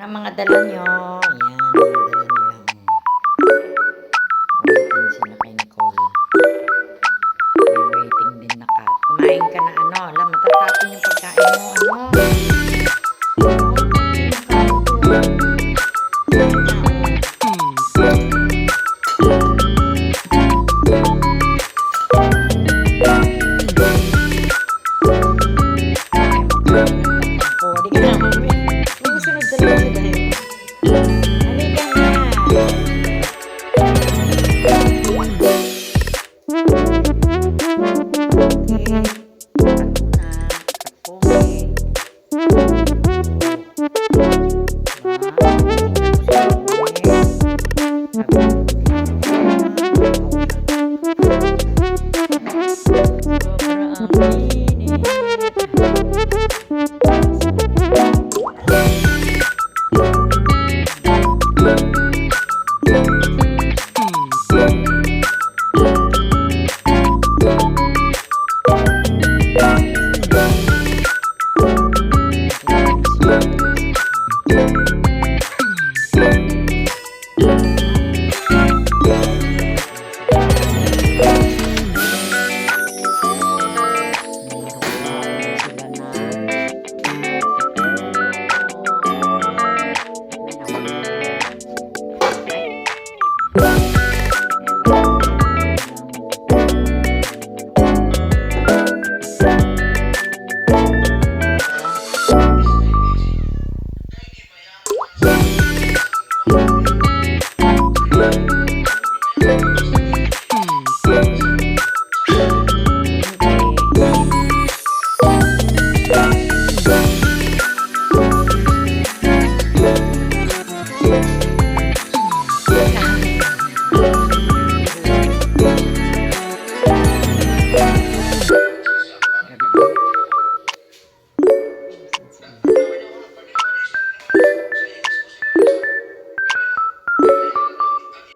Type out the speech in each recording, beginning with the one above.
Ng mga dala nyo. Ayan, mga dala nila. Waiting sila kay Nicole. May waiting din na cat. Kumain ka na ano. Alam, matatapon yung pagkain mo. Ano?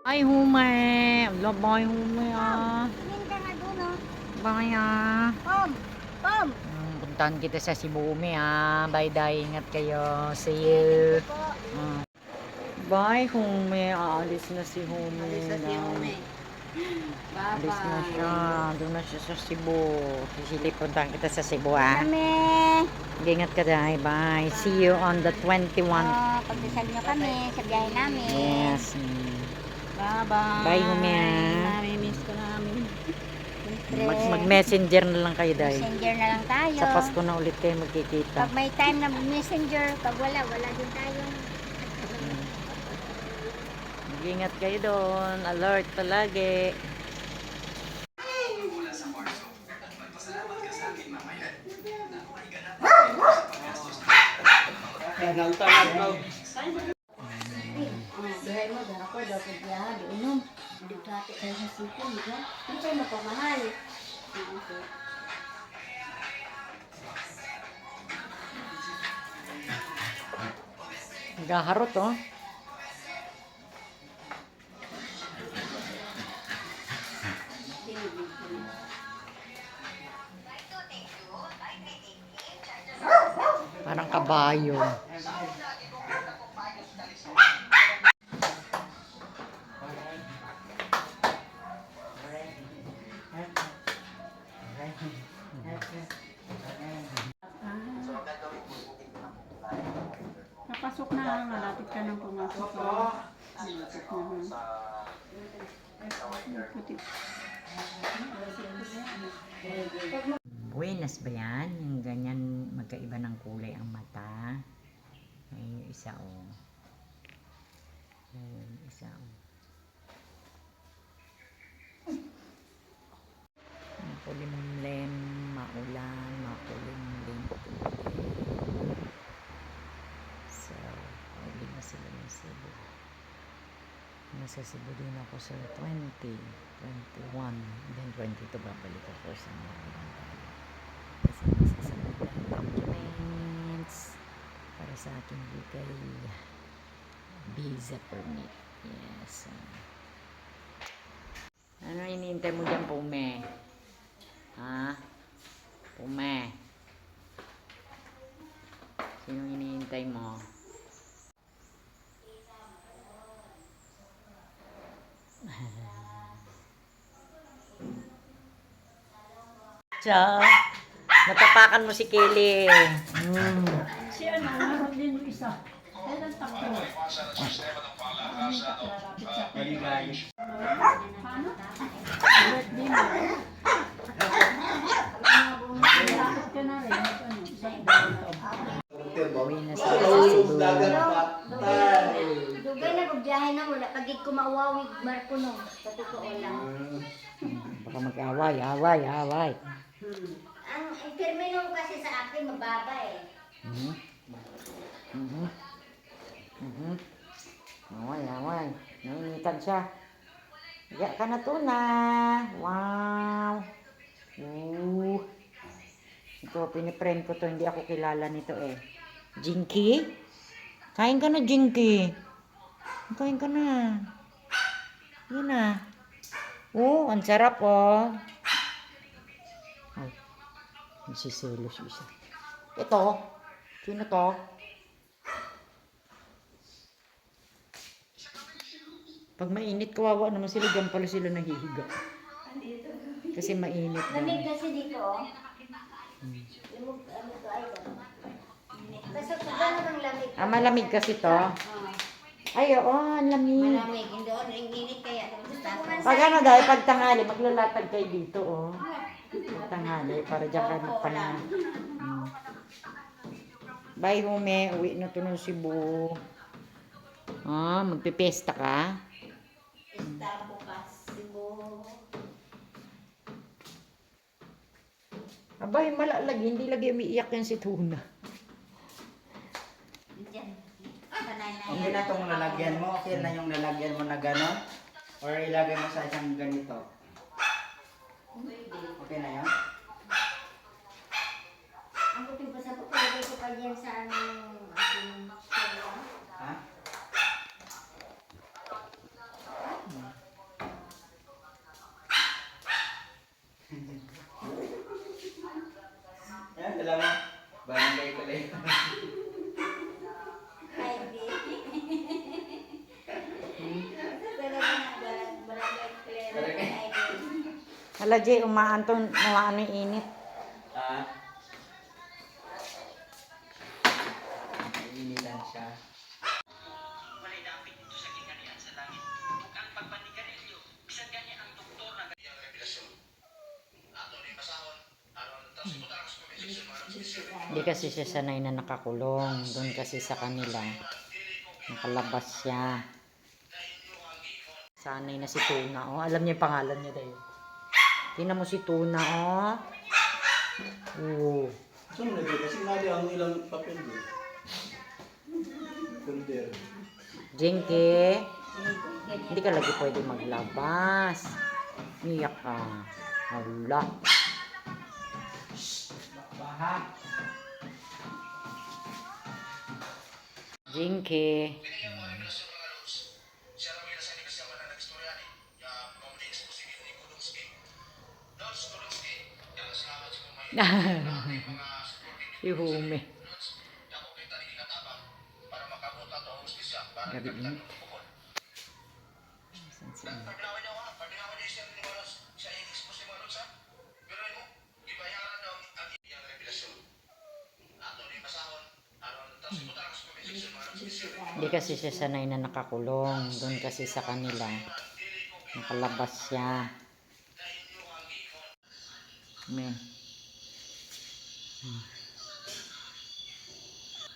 Ay, humay. Labay, humay ah. Minta nga doon, oh. Baya. Pom! Pom! Puntahan kita sa Cebu, umi ah. Bye-bye. Ingat kayo. See you. Bye, humay. Aalis na si humay. Alis na si Humay. Alis na siya. Doon na siya sa Cebu. Sisilip, puntahan kita sa Cebu ah. Kami! Ingat ka dahil. Bye. See you on the 21. Pagdasal nyo kami sa biyahe namin. Yes. Bye-bye. Bye, humay ah. Nami-miss ko namin. Mag-messenger na lang kayo dahil. Messenger na lang tayo. Sa Pasko na ulit kayo magkikita. Pag may time na messenger, pag wala, wala din tayo. Mag-ingat kayo doon. Alert palagi. Bihay mo, dahil ako, dapat biyahe, di unom. Hindi dati kayo sa sipon, di ba? Hindi kayo mapamahal. Gaharot oh. Parang kabayo. Napasok na, malapit ka nang pumasok. Malapit na. Puti. Buenas ba yan? Yung ganyan magkaiba ng kulay ang mata. Ay, yung isa oh. Ay, yung isa oh. Makulimlim, maulan, makulimlim. So, uwi na sila ng Cebu. Nasa Cebu din ako sa 20, 21, then 22 babalik ako sa Malayland tayo. Kasi masasabot ang documents para sa aking legal visa permit. Yes. Ano hinihintay mo dyan, Pume? Ha? Pume? Sino hinihintay mo? Siya. Natapakan mo si Kelly. Mm. Si ano, meron din yung isa. Kailan takbo? Maligay. Paano? Birthday mo. Malapit ka na rin. Ano, isang Uwi na sila sa Cebu. Dugay na kung biyahe na wala. Pagig ko mauwawig, Marco no. Sa totoo lang. Baka mag-away, away. Ang termino kasi sa akin mababa eh. Away. Nainitan siya. Higa ka na, Tuna. Wow. Ooh. Ito, piniprend ko to. Hindi ako kilala nito eh. Jinky? Kain ka na, Jinky. Kain ka na. Yun na. Ang sarap oh. Ay, nasiselos isa. Ito. Sino to? Pag mainit, kawawa naman sila. Diyan pala sila nahihiga. Kasi mainit Lamig na. kasi dito oh. Lumog, ano to ay basta pag gano'n ang lamig. Malamig kasi to. Ay, oo, ang lamig. Malamig, hindi oh, init kaya. Pag ano dahil, pag tanghali, maglalatag kayo dito, oh. Pag tanghali, para dyan kayo magpahinga. Bye, Hume. Uwi na to ng Cebu. Magpipesta ka? Está bukas, Cebu. Abay, malalagi. Hindi lagi umiiyak yan si Tuna. Diyan. Panay na Okay na itong lalagyan mo. Okay na yung lalagyan mo na gano'n. Or ilagay mo sa isang ganito. Okay na yan? Ang puting pasabot, palagay ko pa yan sa anong aking storya. Ha? Yan, dala mo. Barangay ko lang. Ay, di. Talaga na, barangay klero. Ay, di. Hala, Jay, umaano yung init. Ha? Inilan siya. Hindi kasi siya sanay na nakakulong. Doon kasi sa kanila. Nakalabas siya. Sanay na si Tuna. Oh, alam niya yung pangalan niya dahil. Tingnan mo si Tuna, oh. Oh. Saan mo nagay? Kasi nali ang ilang papel doon. Folder. Jinky, hindi ka lagi pwede maglabas. Iyak ka. Hala. Baha. Jinky. Si Hume. Gabi init. Saan si Init? Hindi kasi siya sanay na nakakulong. Doon kasi sa kanila. Nakalabas siya.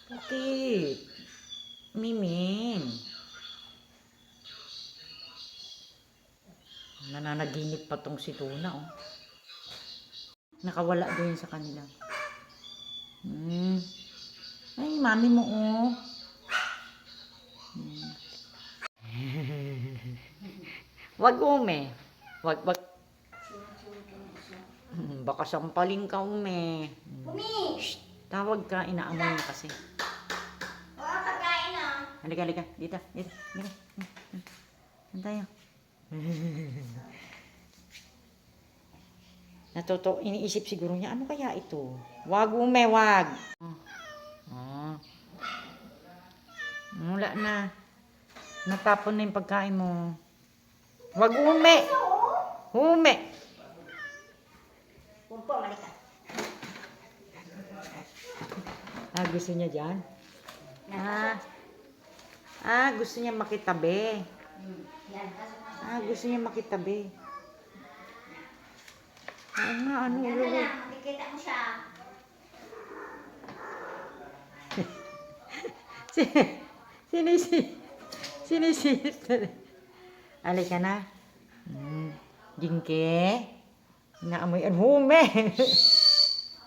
Bakit? Miming. Nananaginip pa tong si Tuna, oh. Nakawala doon sa kanila. Ay, mami mo, oh. Wag, Ume. Wag. Baka sampaling ka, Ume. Umi! Tawag ka, inaamoy na kasi. O, pagkain ah. Halika. Dito. Saan tayo? Iniisip siguro niya, ano kaya ito? Wag, Ume, wag. Wala na. Natapon na yung pagkain mo. Wag, Ume. Ume. Pumpo, malika. Gusto niya dyan? Gusto niya makitabi. Yan, pasok. Gusto niya makitabi. Oo nga, ano, Yan ulo. na lang, makikita mo siya. Sinisit. Alika na. Jingke. Naamoy ang hume.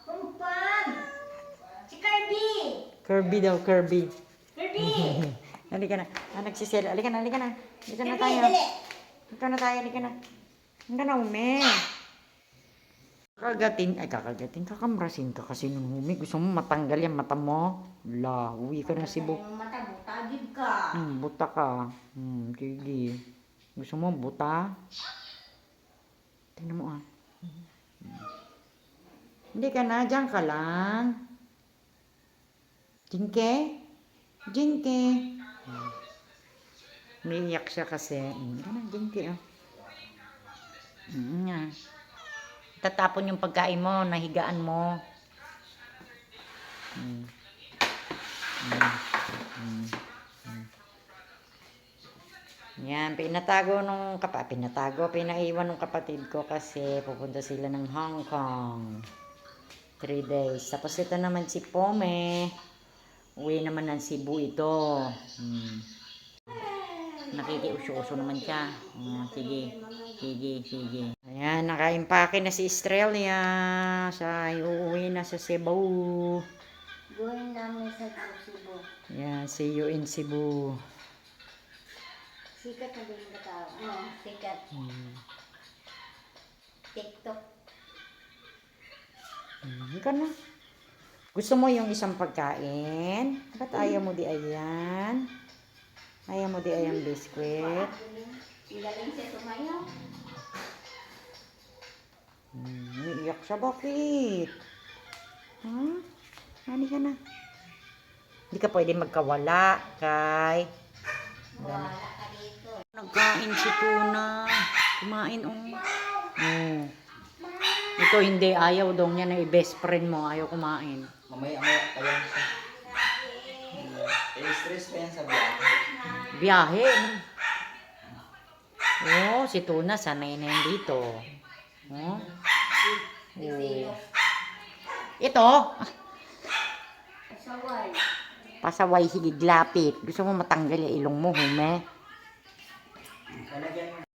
Kumpang! Si Kirby! Kirby daw, Kirby. Kirby! Halika na. Nagsisel. Halika na, halika na. Halika na Kirby, tayo. dali! Halika na tayo, halika na. Halika na, hume. Kakamrasin ka kasi nung humi. Gusto mo matanggal yan mata mo. La, uwi ka ng Cebu. Yung mata mo, tagid ka. Buta ka. Sige. Gusto mo buta? Tingnan mo ah. Hindi ka na, dyan ka lang. Jinke? Jinke? Umiiyak siya kasi. Hindi ka na, Jinke ah. Nga. Tatapon yung pagkain mo, nahigaan mo. Yan, pinaiwan nung kapatid ko kasi pupunta sila ng Hong Kong. 3 days. Tapos ito naman si Pome. Uwi naman ng Cebu ito. Nakikiusyo-usyo naman siya. Sige. Ayan, nakaimpake na si Australia. Siya ay uuwi na sa Cebu. Buhay namin sa Cebu. Yan, see you in Cebu. Sikat na din ba tao? Sikat. TikTok. Ka na. Gusto mo yung isang pagkain? Ba't ayaw mo di ayan? Ayaw mo di ayan biskwit? Ang galing siya tumayo. Iiyak siya. Bakit? Hani ka na. Hindi ka pwede magkawala, kay. Wala ka dito. Nagkain si Tuna. Kumain, Ito hindi. Ayaw daw niya na i-best friend mo. Ayaw kumain. Mamaya pa yan siya. Stress pa yan sa biyahe. Biyahe. Si Tuna sanay na yan dito. Ito. Saway. Pasaway higig lapit. Gusto mo matanggal yung ilong mo, hume? Lalagyan mo